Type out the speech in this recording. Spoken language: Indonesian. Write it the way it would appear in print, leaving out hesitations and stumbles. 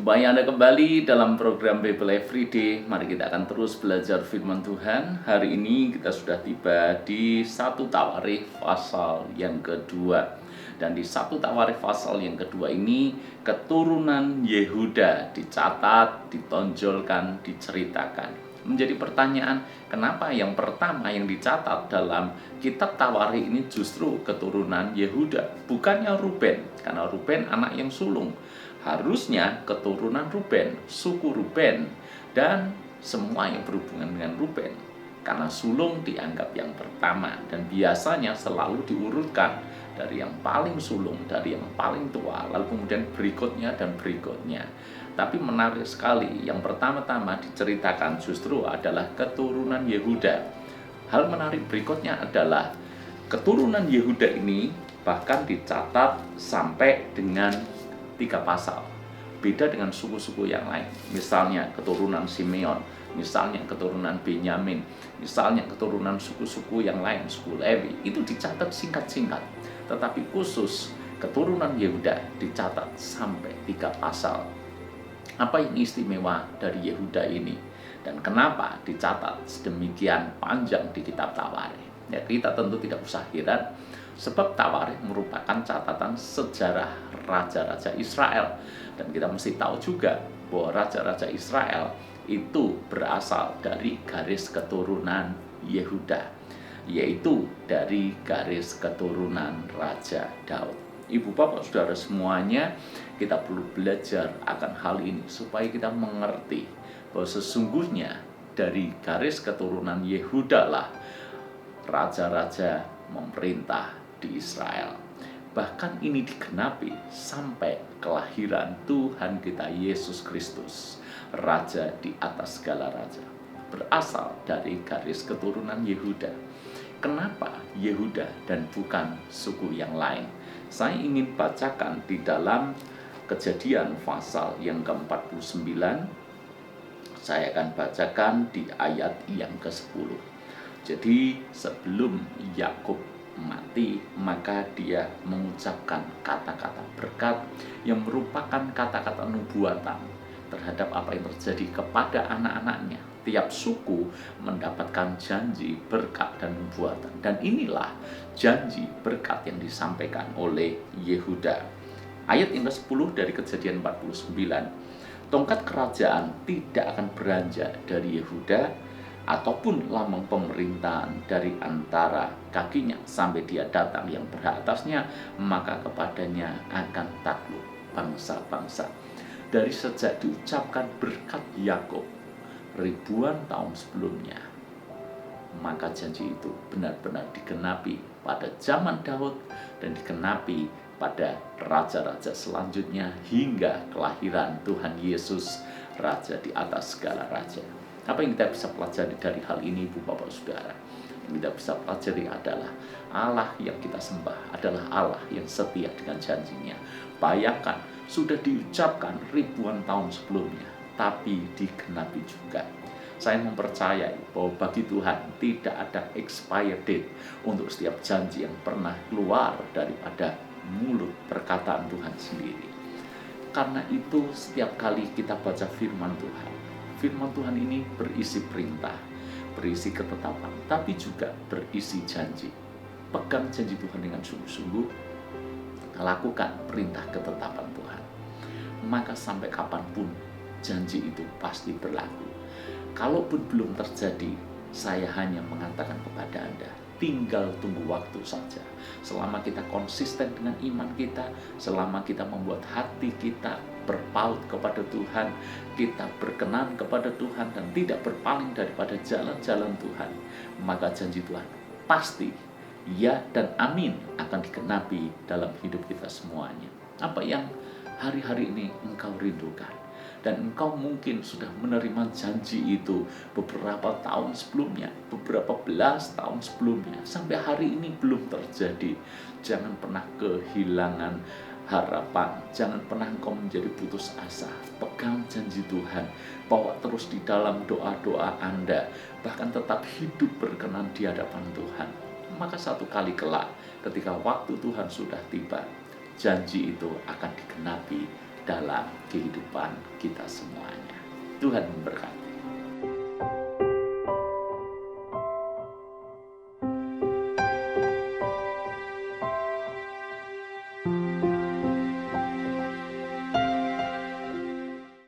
Jumpai Anda kembali dalam program Bible Everyday. Mari kita akan terus belajar firman Tuhan. Hari ini kita sudah tiba di 1 Tawarikh pasal yang kedua. Dan di 1 Tawarikh pasal yang kedua ini, keturunan Yehuda dicatat, ditonjolkan, diceritakan. Menjadi pertanyaan, kenapa yang pertama yang dicatat dalam kitab Tawarikh ini justru keturunan Yehuda, bukannya Ruben? Karena Ruben anak yang sulung. Harusnya keturunan Ruben, suku Ruben, dan semua yang berhubungan dengan Ruben. Karena sulung dianggap yang pertama, dan biasanya selalu diurutkan dari yang paling sulung, dari yang paling tua, lalu kemudian berikutnya dan berikutnya. Tapi menarik sekali, yang pertama-tama diceritakan justru adalah keturunan Yehuda. Hal menarik berikutnya adalah keturunan Yehuda ini bahkan dicatat sampai dengan 3 pasal. Beda dengan suku-suku yang lain. Misalnya keturunan Simeon, misalnya keturunan Benyamin, misalnya keturunan suku-suku yang lain, suku Lewi, itu dicatat singkat-singkat. Tetapi khusus keturunan Yehuda dicatat sampai 3 pasal. Apa yang istimewa dari Yehuda ini? Dan kenapa dicatat sedemikian panjang di kitab Tawarikh? Ya, kita tentu tidak usah heran, sebab Tawarikh merupakan catatan sejarah raja-raja Israel. Dan kita mesti tahu juga bahwa raja-raja Israel itu berasal dari garis keturunan Yehuda, yaitu dari garis keturunan Raja Daud. Ibu bapak saudara semuanya, kita perlu belajar akan hal ini supaya kita mengerti bahwa sesungguhnya dari garis keturunan Yehuda lah raja-raja memerintah di Israel. Bahkan ini digenapi sampai kelahiran Tuhan kita Yesus Kristus, Raja di atas segala raja, berasal dari garis keturunan Yehuda. Kenapa Yehuda dan bukan suku yang lain? Saya ingin bacakan di dalam Kejadian pasal yang ke-49. Saya akan bacakan di ayat yang ke-10. Jadi sebelum Yakub mati, maka dia mengucapkan kata-kata berkat yang merupakan kata-kata nubuatan terhadap apa yang terjadi kepada anak-anaknya. Tiap suku mendapatkan janji berkat dan nubuatan. Dan inilah janji berkat yang disampaikan oleh Yehuda. Ayat yang ke-10 dari Kejadian 49. Tongkat kerajaan tidak akan beranjak dari Yehuda, ataupun lambang pemerintahan dari antara kakinya sampai dia datang yang berhak atasnya, maka kepadanya akan takluk bangsa-bangsa. Dari sejak diucapkan berkat Yakub ribuan tahun sebelumnya, maka janji itu benar-benar digenapi pada zaman Daud dan digenapi pada raja-raja selanjutnya hingga kelahiran Tuhan Yesus, Raja di atas segala raja. Apa yang kita bisa pelajari dari hal ini, Ibu Bapak Saudara? Yang kita bisa pelajari adalah Allah yang kita sembah adalah Allah yang setia dengan janjinya. Bayangkan, sudah diucapkan ribuan tahun sebelumnya, tapi digenapi juga. Saya mempercayai bahwa bagi Tuhan tidak ada expired date untuk setiap janji yang pernah keluar daripada mulut perkataan Tuhan sendiri. Karena itu setiap kali kita baca firman Tuhan ini berisi perintah, berisi ketetapan, tapi juga berisi janji. Pegang janji Tuhan dengan sungguh-sungguh, lakukan perintah ketetapan Tuhan. Maka sampai kapanpun janji itu pasti berlaku. Kalaupun belum terjadi, saya hanya mengatakan kepada Anda, tinggal tunggu waktu saja. Selama kita konsisten dengan iman kita, selama kita membuat hati kita berpaut kepada Tuhan, kita berkenan kepada Tuhan dan tidak berpaling daripada jalan-jalan Tuhan, maka janji Tuhan pasti ya dan amin akan digenapi dalam hidup kita semuanya. Apa yang hari-hari ini engkau rindukan? Dan engkau mungkin sudah menerima janji itu beberapa tahun sebelumnya, beberapa belas tahun sebelumnya, sampai hari ini belum terjadi. Jangan pernah kehilangan harapan, jangan pernah engkau menjadi putus asa. Pegang janji Tuhan, bawa terus di dalam doa-doa Anda, bahkan tetap hidup berkenan di hadapan Tuhan. Maka satu kali kelak, ketika waktu Tuhan sudah tiba, janji itu akan digenapi dalam kehidupan kita semuanya. Tuhan memberkati.